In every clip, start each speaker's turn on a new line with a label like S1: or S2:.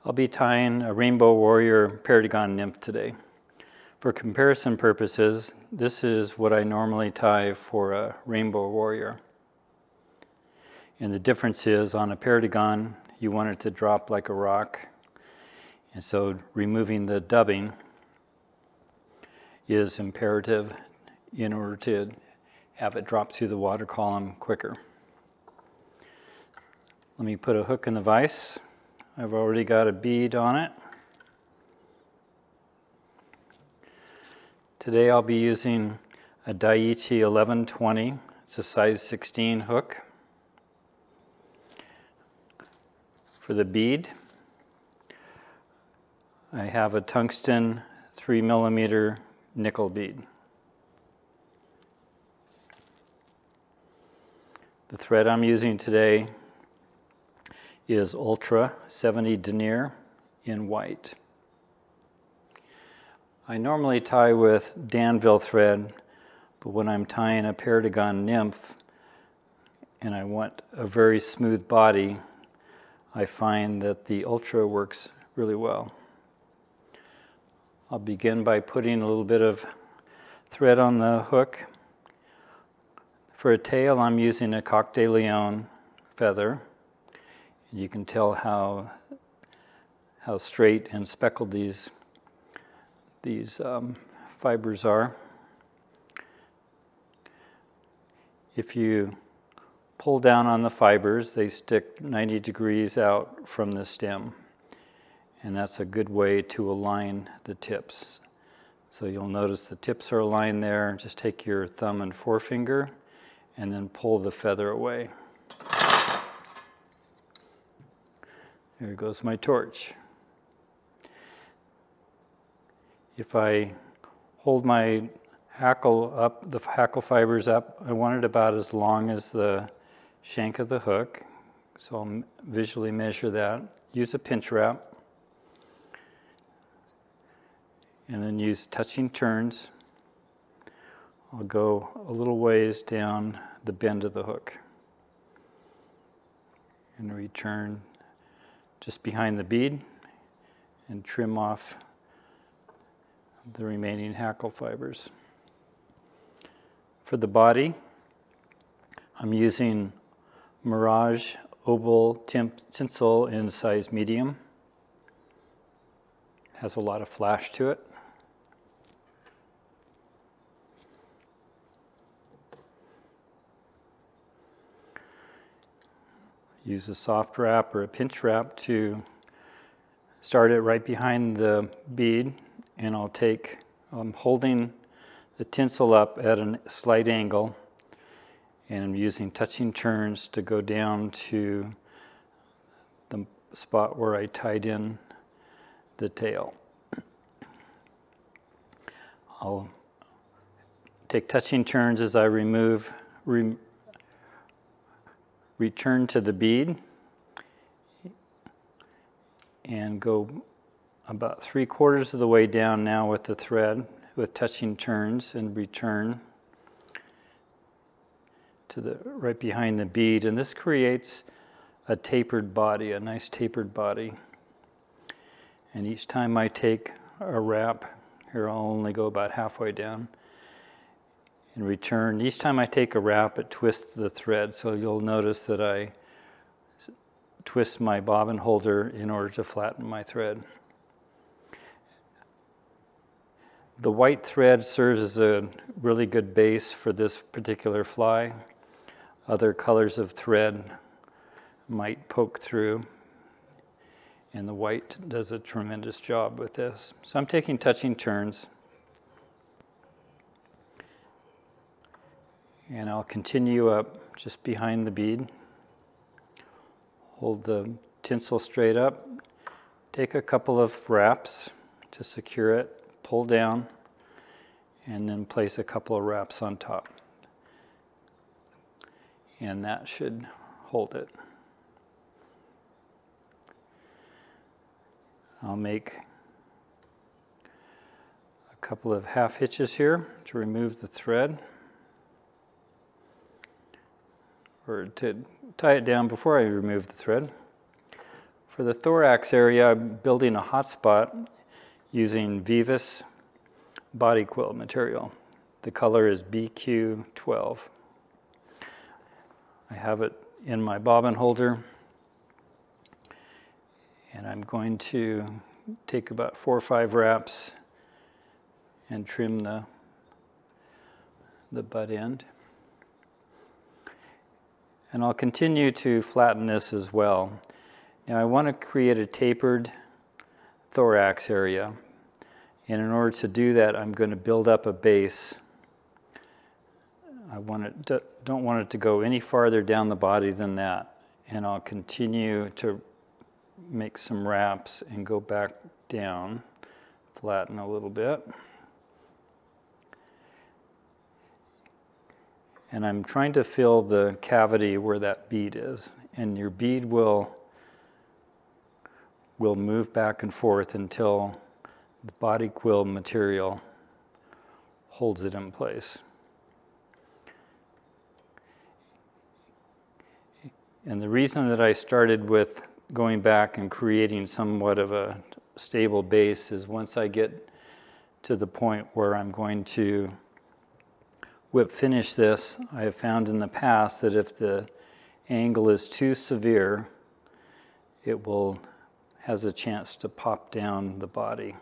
S1: I'll be tying a Rainbow Warrior Perdigon nymph today. For comparison purposes, this is what I normally tie for a Rainbow Warrior. And the difference is on a Perdigon, you want it to drop like a rock. And so removing the dubbing is imperative in order to have it drop through the water column quicker. Let me put a hook in the vise. I've already got a bead on it. Today I'll be using a Daiichi 1120. It's a size 16 hook. For the bead, I have a tungsten 3mm nickel bead. The thread I'm using today is Ultra 70 denier in white. I normally tie with Danville thread, but when I'm tying a Perdigon nymph and I want a very smooth body, I find that the Ultra works really well. I'll begin by putting a little bit of thread on the hook. For a tail, I'm using a Coq de Leon feather. You can tell how straight and speckled these fibers are. If you pull down on the fibers, they stick 90 degrees out from the stem, and that's a good way to align the tips. So you'll notice the tips are aligned there. Just take your thumb and forefinger and then pull the feather away. There goes my torch. If I hold my hackle up, the hackle fibers up, I want it about as long as the shank of the hook. So I'll visually measure that. Use a pinch wrap. And then use touching turns. I'll go a little ways down the bend of the hook. And return just behind the bead and trim off the remaining hackle fibers. For the body, I'm using Mirage oval tinsel in size medium. Has a lot of flash to it. Use a soft wrap or a pinch wrap to start it right behind the bead, and I'm holding the tinsel up at a slight angle, and I'm using touching turns to go down to the spot where I tied in the tail. I'll take touching turns as I return to the bead and go about 3/4 of the way down now with the thread with touching turns and return to the right behind the bead, and this creates a tapered body, a nice tapered body. And each time I take a wrap, here I'll only go about halfway down and return. Each time I take a wrap, it twists the thread, so you'll notice that I twist my bobbin holder in order to flatten my thread. The white thread serves as a really good base for this particular fly. Other colors of thread might poke through, and the white does a tremendous job with this. So I'm taking touching turns, and I'll continue up just behind the bead. Hold the tinsel straight up, take a couple of wraps to secure it, pull down, and then place a couple of wraps on top. And that should hold it. I'll make a couple of half hitches here to remove the thread, or to tie it down before I remove the thread. For the thorax area, I'm building a hotspot using Vivus body quilt material. The color is BQ12. I have it in my bobbin holder, and I'm going to take about 4 or 5 wraps and trim the butt end. And I'll continue to flatten this as well. Now I want to create a tapered thorax area, and in order to do that I'm going to build up a base. I don't want it to go any farther down the body than that, and I'll continue to make some wraps and go back down, flatten a little bit. And I'm trying to fill the cavity where that bead is, and your bead will move back and forth until the body quilt material holds it in place. And the reason that I started with going back and creating somewhat of a stable base is once I get to the point where I'm going to whip finish this, I have found in the past that if the angle is too severe, it has a chance to pop down the body.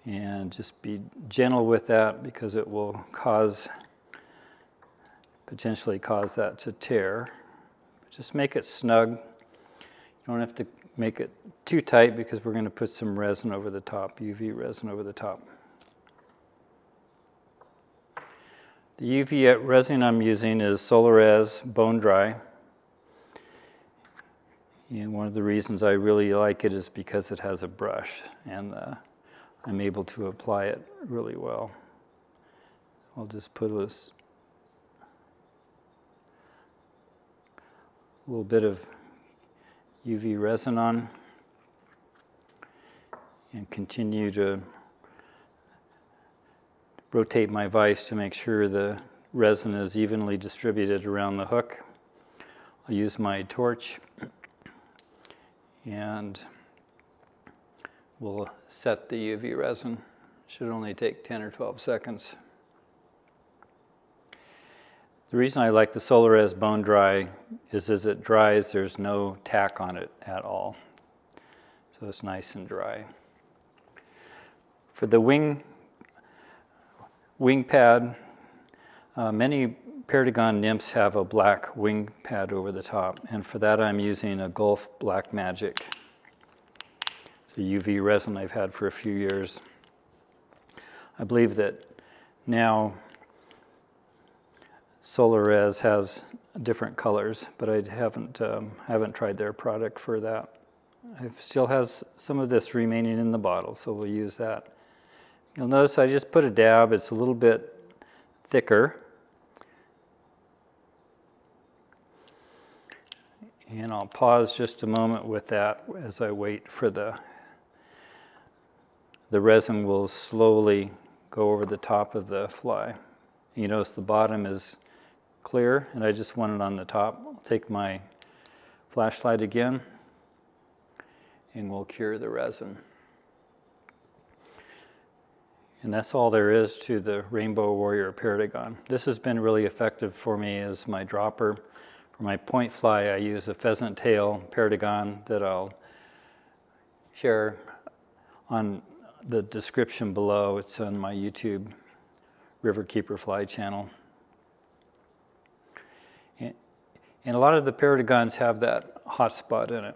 S1: And just be gentle with that, because it will potentially cause that to tear. Just make it snug. You don't have to make it too tight, because we're going to put some resin over the top, UV resin over the top. The UV resin I'm using is Solarez Bone Dry. And one of the reasons I really like it is because it has a brush, and I'm able to apply it really well. I'll just put a little bit of UV resin on and continue to rotate my vise to make sure the resin is evenly distributed around the hook. I'll use my torch and we'll set the UV resin. Should only take 10 or 12 seconds. The reason I like the Solarez Bone Dry is as it dries, there's no tack on it at all. So it's nice and dry. For the wing pad, many Perdigon nymphs have a black wing pad over the top, and for that I'm using a Gulf Black Magic. It's a UV resin I've had for a few years. I believe that now Solarez has different colors, but I haven't tried their product for that. It still has some of this remaining in the bottle, so we'll use that. You'll notice I just put a dab. It's a little bit thicker. And I'll pause just a moment with that as I wait for the resin will slowly go over the top of the fly. You notice the bottom is clear, and I just want it on the top. I'll take my flashlight again, and we'll cure the resin. And that's all there is to the Rainbow Warrior Perdigon. This has been really effective for me as my dropper. For my point fly, I use a pheasant tail Perdigon that I'll share on the description below. It's on my YouTube RiverKeeper fly channel. And a lot of the Perdigons have that hot spot in it.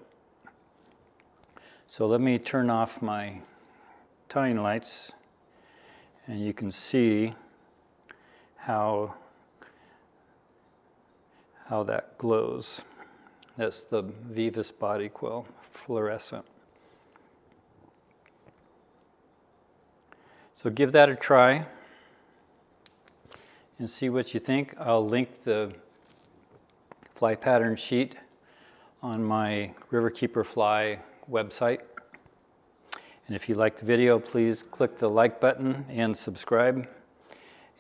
S1: So let me turn off my tying lights, and you can see how that glows. That's the Vivus body quill, fluorescent. So give that a try and see what you think. I'll link the fly pattern sheet on my RiverKeeper Fly website. And if you liked the video, please click the like button and subscribe,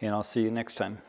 S1: and I'll see you next time.